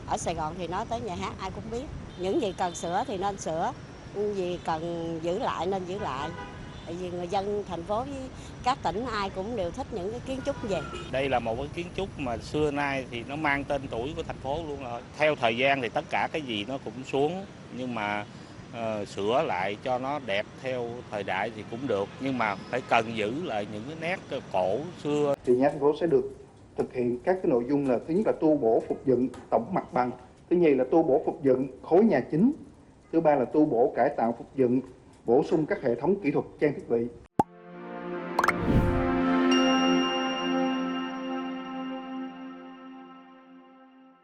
Ở Sài Gòn thì nói tới nhà hát ai cũng biết. Những gì cần sửa thì nên sửa, những gì cần giữ lại nên giữ lại. Tại vì người dân thành phố với các tỉnh ai cũng đều thích những cái kiến trúc như vậy. Đây là một cái kiến trúc mà xưa nay thì nó mang tên tuổi của thành phố luôn rồi. Theo thời gian thì tất cả cái gì nó cũng xuống, nhưng mà sửa lại cho nó đẹp theo thời đại thì cũng được, nhưng mà phải cần giữ lại những cái nét cổ xưa. Thì nhà thành phố sẽ được thực hiện các cái nội dung là: thứ nhất là tu bổ phục dựng tổng mặt bằng, thứ nhì là tu bổ phục dựng khối nhà chính, thứ ba là tu bổ cải tạo phục dựng, bổ sung các hệ thống kỹ thuật trang thiết bị.